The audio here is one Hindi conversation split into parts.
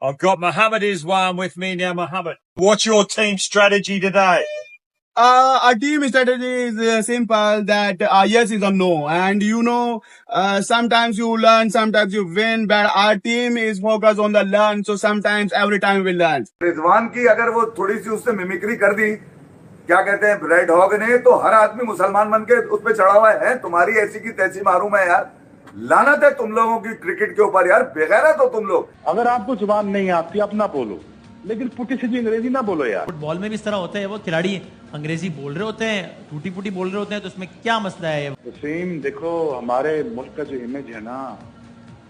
I've got Mohammed Iswan with me now. Mohammed, what's your team strategy today? Our team strategy is simple that yes is a no. And sometimes you learn, sometimes you win, but our team is focused on the learn. So sometimes every time we learn. Rizwan की अगर वो थोड़ी सी उससे मिमिक्री कर दी, क्या कहते हैं, रेड हॉग ने, तो हर आदमी मुसलमान बन के उस पे चढ़ा हुआ है। तुम्हारी ऐसी की तैसी मारू मैं यार। लानत है तुम लोगों की क्रिकेट के ऊपर यार, बेगैरत हो तुम लोग। अगर आपको जुबान नहीं आती अपना बोलो, लेकिन पुटी सीधी अंग्रेजी ना बोलो यार। फुटबॉल में भी इस तरह होता है, वो खिलाड़ी अंग्रेजी बोल रहे होते हैं, टूटी फूटी बोल रहे होते हैं, तो उसमें क्या मसला है? सेम देखो, हमारे मुल्क का जो इमेज है ना,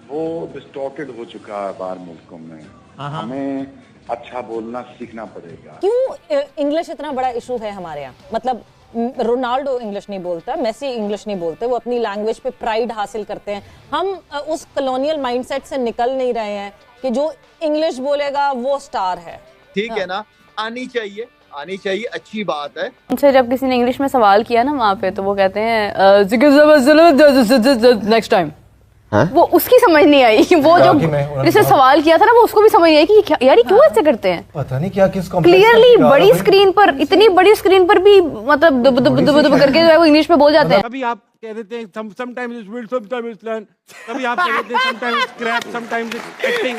वो डिस्टॉर्टेड हो चुका है बाहर मुल्कों में। हमें अच्छा बोलना सीखना पड़ेगा। क्यों इंग्लिश इतना बड़ा इशू है हमारे यहाँ? मतलब रोनाल्डो इंग्लिश नहीं बोलता, मेसी इंग्लिश नहीं बोलते, वो अपनी लैंग्वेज पे प्राइड हासिल करते हैं। हम उस कॉलोनियल माइंडसेट से निकल नहीं रहे हैं कि जो इंग्लिश बोलेगा वो स्टार है। ठीक है ना, आनी चाहिए, अच्छी बात है। उनसे जब किसी ने इंग्लिश में सवाल किया ना वहाँ पे, तो वो कहते हैं नेक्स्ट टाइम। वो उसकी समझ नहीं आई, वो जो जिसने सवाल किया था ना, वो उसको भी समझ नहीं आई कि यार ये क्यों ऐसे करते हैं। पता नहीं क्या किस क्लियरली बड़ी स्क्रीन पर, इतनी बड़ी स्क्रीन पर भी मतलब दुब दुब दुब दुब करके जो है वो इंग्लिश में बोल जाते हैं। कभी आप कह देते हैं sometimes it's build, sometimes it's learn, कभी आप कह देते हैं sometimes it's scrap, sometimes it's acting।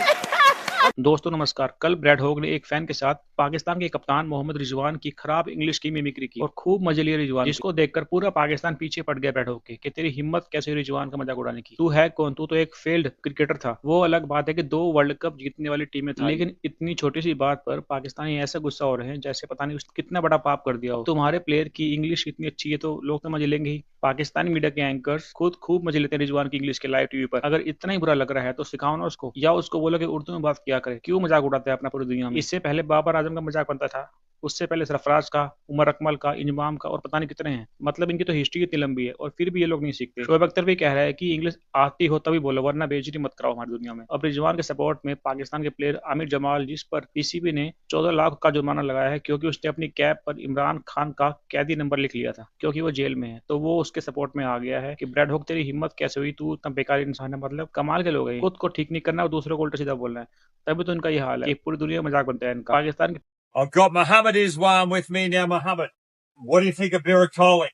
दोस्तों नमस्कार। कल ब्रैड हॉग ने एक फैन के साथ पाकिस्तान के कप्तान मोहम्मद रिजवान की खराब इंग्लिश की मिमिक्री की और खूब मजे लिए रिजवान, जिसको देखकर पूरा पाकिस्तान पीछे पड़ गया ब्रैड हॉग के कि तेरी हिम्मत कैसे रिजवान का मजाक उड़ाने की, तू है कौन, तू तो एक फेल्ड क्रिकेटर था। वो अलग बात है कि 2 वर्ल्ड कप जीतने वाली टीमें थी, लेकिन इतनी छोटी सी बात पर पाकिस्तानी ऐसा गुस्सा हो रहे हैं जैसे पता नहीं उसने कितना बड़ा पाप कर दिया हो। तुम्हारे प्लेयर की इंग्लिश इतनी अच्छी है तो लोग तो मजे लेंगे ही। पाकिस्तानी मीडिया के एंकर्स खुद खूब मजे लेते हैं रिजवान की इंग्लिश के लाइव टीवी पर। अगर इतना ही बुरा लग रहा है तो सिखाओ ना उसको, या उसको बोलो कि उर्दू में बात किया करे। क्यों मजाक उड़ाते हैं अपना पूरी दुनिया में? इससे पहले बाबर आजम का मजाक बनता था, उससे पहले सरफराज का, उमर अकमल का, इंजमाम का और पता नहीं कितने हैं। मतलब इनकी तो हिस्ट्री इतनी लंबी है और फिर भी ये लोग नहीं सीखते। शोएब अख्तर भी कह रहा है कि इंग्लिश आती हो तभी बोलो, वरना बेइज्जती मत कराओ हमारी दुनिया में। अब रिजवान के सपोर्ट में पाकिस्तान के प्लेयर आमिर जमाल, जिस पर पीसीबी ने 14 लाख का जुर्माना लगाया है क्योंकि उसने अपनी कैप पर इमरान खान का कैदी नंबर लिख लिया था क्योंकि वो जेल में है, तो वो उसके सपोर्ट में आ गया है कि ब्रैड हॉग तेरी हिम्मत कैसे हुई, तू इतना बेकार इंसान है। मतलब कमाल के लोग हैं, खुद को ठीक नहीं करना और दूसरों को उल्टा सीधा बोलना है, तभी तो इनका ये हाल है। पूरी दुनिया में मजाक बनता है इनका। पाकिस्तान के I've got Mohammed Iswan with me now. Mohammed, what do you think of Virat Kohli?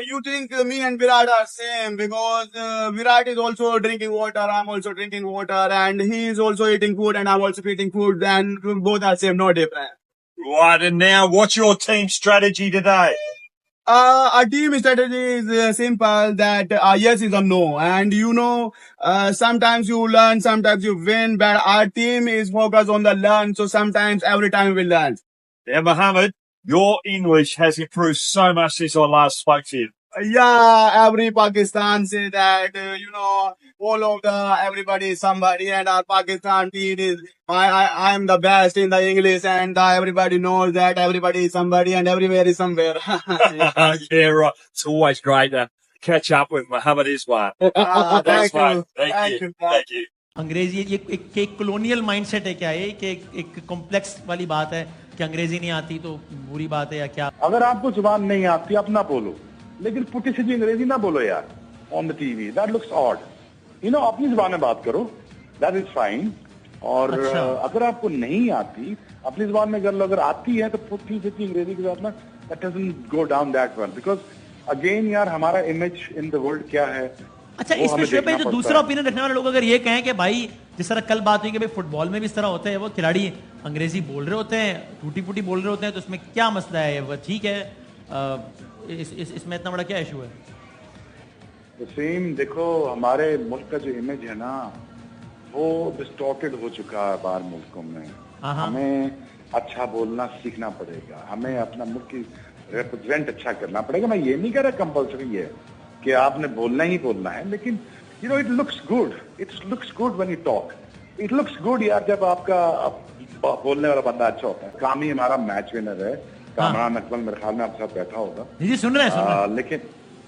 You think me and Virat are same because Virat is also drinking water, I'm also drinking water, and he is also eating food and I'm also eating food, and both are same, no different. Right, and now what's your team strategy today? Our team strategy is simple that yes is a no. And sometimes you learn, sometimes you win, but our team is focused on the learn. So sometimes every time we learn. Yeah, Mohammed, your English has improved so much since I last spoke to you. Yeah, every Pakistan say that, all of everybody is somebody, and our Pakistan team is, I am the best in the English, and everybody knows that everybody is somebody and everywhere is somewhere. Yeah, right. It's always great to catch up with Mohammed Iswan. Thank you. Thank you. अंग्रेजी ये एक कॉलोनियल माइंडसेट है क्या ये, कि एक कॉम्प्लेक्स वाली बात है कि अंग्रेजी नहीं आती तो बुरी बात है या क्या? अगर आपको जुबान नहीं आती अपना बोलो, लेकिन पुटी सीधी अंग्रेजी ना बोलो यार on the TV. That looks odd. अपनी जुबान में बात करो, दैट इज फाइन। और अगर आपको नहीं आती अपनी जुबान में कर लो, अगर आती है तो पुटी सीधी अंग्रेजी के साथ ना, that doesn't go down that well, because again यार हमारा इमेज इन द वर्ल्ड क्या है। अच्छा, इसमें शोएब भाई जो दूसरा ओपिनियन रखने वाले लोग अगर ये कहें कि भाई जिस तरह कल बात हुई कि भाई फुटबॉल में भी इस तरह होता है, वो खिलाड़ी अंग्रेजी बोल रहे होते हैं, टूटी फूटी बोल रहे होते हैं, तो उसमें क्या मसला है? वो ठीक है, इसमें इतना बड़ा क्या इशू है? सेम देखो, हमारे मुल्क का जो इमेज है ना, वो डिस्टॉर्टेड हो चुका है बाहर मुल्कों में। हमें अच्छा बोलना सीखना पड़ेगा, हमें अपना मुल्क की रिप्रेजेंट अच्छा करना पड़ेगा। मैं ये नहीं कह रहा कंपल्सरी है कि आपने बोलना ही बोलना है, लेकिन it looks good, when you talk, it looks good यार जब आपका बोलने वाला बंदा अच्छा होता है। काम ही हमारा मैच विनर है, कामरान अकमल मेरे ख्याल में आपके साथ बैठा होगा जी, सुन रहे हैं। लेकिन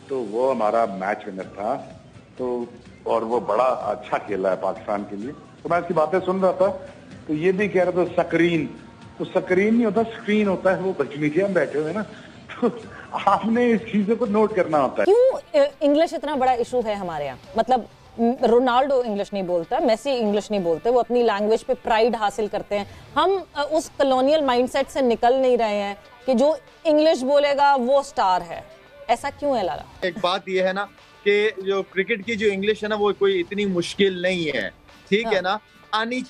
तो वो हमारा मैच विनर था, तो और वो बड़ा अच्छा खेला है पाकिस्तान के लिए। तो मैं इसकी बातें सुन रहा था, तो ये भी कह रहा था स्क्रीन, तो स्क्रीन नहीं होता, स्क्रीन होता है। वो मीडिया में बैठे हुए ना, तो आपने इस चीजों को नोट करना होता है। क्यों इंग्लिश इतना बड़ा इशू है हमारे यहाँ? मतलब रोनाल्डो इंग्लिश नहीं बोलता, मेसी इंग्लिश नहीं बोलते, वो अपनी लैंग्वेज पे प्राइड हासिल करते हैं। हम उस कॉलोनियल माइंडसेट से निकल नहीं रहे हैं कि जो इंग्लिश बोलेगा वो स्टार है। ऐसा क्यों है लाला? एक बात ये है ना कि जो क्रिकेट की जो इंग्लिश है ना वो कोई इतनी मुश्किल नहीं है, ठीक है ना। आनी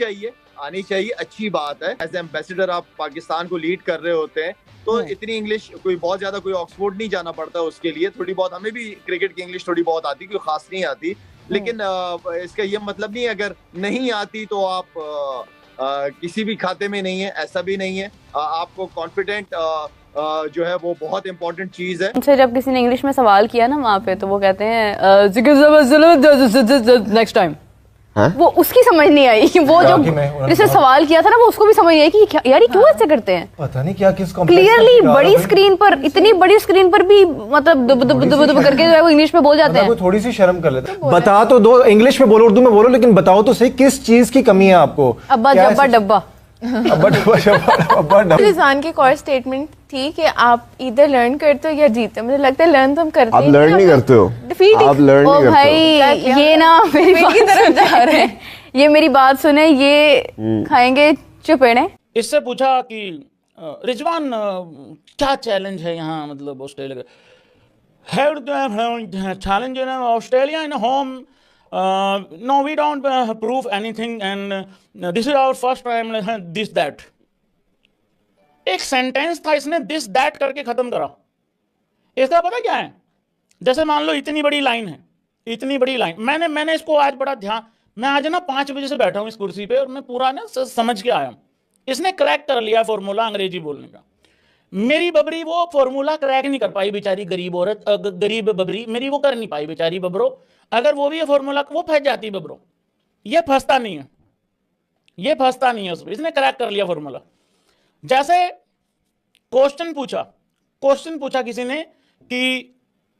चाहिए, अच्छी बात है। एज एम्बेसडर आप पाकिस्तान को लीड कर रहे होते हैं तो इतनी इंग्लिश कोई बहुत ज्यादा कोई ऑक्सफोर्ड नहीं जाना पड़ता उसके लिए। थोड़ी बहुत हमें भी क्रिकेट की इंग्लिश थोड़ी बहुत आती, कोई खास नहीं आती, लेकिन इसका ये मतलब नहीं अगर नहीं आती तो आप किसी भी खाते में नहीं है, ऐसा भी नहीं है। आपको कॉन्फिडेंट जो है वो बहुत इंपॉर्टेंट चीज है। उनसे जब किसी ने इंग्लिश में सवाल किया ना वहाँ पे, तो वो कहते हैं नेक्स्ट टाइम। वो उसकी समझ नहीं आई, वो जो जिसने सवाल किया था ना वो उसको भी समझ नहीं आई कि यार ये क्यों ऐसे करते हैं। पता नहीं क्या किस क्लियरली बड़ी स्क्रीन पर, इतनी बड़ी स्क्रीन पर भी मतलब दुब दुब दुब दुब करके जो है वो इंग्लिश में बोल जाते हैं। थोड़ी सी शर्म कर लेते हैं। बता तो दो, इंग्लिश में बोलो, उर्दू में बोलो, लेकिन बताओ तो सही किस चीज की कमी है आपको। अब्बा जब्बा डब्बा। रिजवान की कोर स्टेटमेंट थी कि आप इधर लर्न करते हो या जीते हो। मुझे लगता है लर्न तो हम करते हैं। आप लर्न नहीं करते हो, आप लर्न नहीं करते हो। भाई ये ना मेरी बात की तरफ जा रहे हैं, ये मेरी बात सुने, ये खाएंगे चुपेड़े। इससे पूछा कि रिजवान क्या चैलेंज है यहाँ, मतलब ऑस्ट्रेलिया का चैलेंज है Australia in home. No, we don't prove anything and this is our first time this that। एक सेंटेंस था, इसने दिस दैट करके खत्म करा। इसका पता क्या है? जैसे मान लो इतनी बड़ी लाइन है, इतनी बड़ी लाइन, मैंने इसको आज बड़ा ध्यान, मैं आज ना 5 बजे से बैठा हूँ इस कुर्सी पे और मैं पूरा ना समझ के आया हूँ। इसने क्रैक कर लिया फॉर्मूला अंग्रेजी बोलने का। मेरी बबरी वो फॉर्मूला क्रैक नहीं कर पाई बेचारी, गरीब औरत, गरीब बबरी मेरी वो कर नहीं पाई बेचारी बबरो। अगर वो भी ये फॉर्मूला वो फंस जाती बबरो, ये फंसता नहीं है, ये फंसता नहीं है उसमें। इसने क्रैक कर लिया फॉर्मूला। जैसे क्वेश्चन पूछा किसी ने कि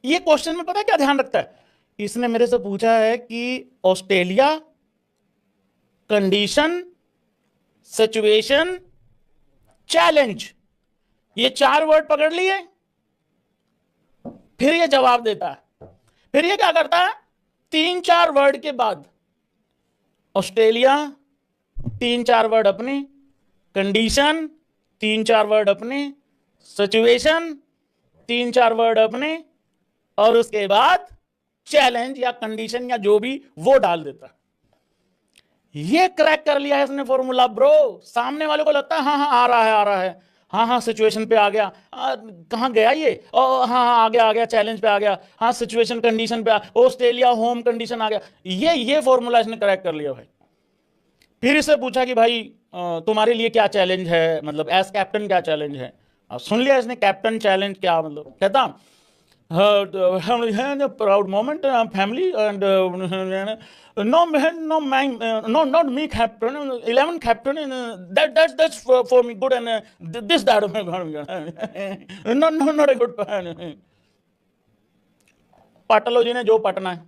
ये क्वेश्चन में पता क्या ध्यान रखता है? इसने मेरे से पूछा है कि ऑस्ट्रेलिया, कंडीशन, सिचुएशन, चैलेंज, ये 4 वर्ड पकड़ लिए, फिर ये जवाब देता है। फिर ये क्या करता है? 3-4 वर्ड के बाद ऑस्ट्रेलिया 3-4 वर्ड अपने, कंडीशन 3-4 वर्ड अपने, सिचुएशन 3-4 वर्ड अपने, और उसके बाद चैलेंज या कंडीशन या जो भी वो डाल देता। ये क्रैक कर लिया है इसने फॉर्मूला ब्रो। सामने वाले को लगता है हाँ हाँ आ रहा है, हाँ सिचुएशन पे आ गया, कहाँ गया ये, हाँ आ गया चैलेंज पे आ गया, हाँ सिचुएशन कंडीशन पे ऑस्ट्रेलिया होम कंडीशन आ गया। ये फॉर्मूला इसने क्रैक कर लिया भाई। फिर इससे पूछा कि भाई तुम्हारे लिए क्या चैलेंज है, मतलब एज कैप्टन क्या चैलेंज है। सुन लिया इसने कैप्टन चैलेंज क्या, मतलब कहता proud moment family and not me captain, 11 captain, that's for me good and this that not a good पट लो जिन्हें जो पटना है,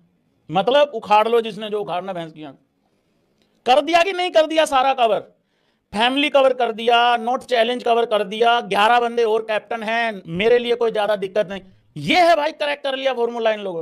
मतलब उखाड़ लो जिसने जो उखाड़ना भैंस की। कर दिया कि नहीं कर दिया? सारा कवर, फैमिली कवर कर दिया, नोट चैलेंज कवर कर दिया, 11 बंदे और कैप्टन हैं, मेरे लिए कोई ज्यादा दिक्कत नहीं। ये है भाई क्रैक कर लिया फॉर्मूला इन लोगों ने।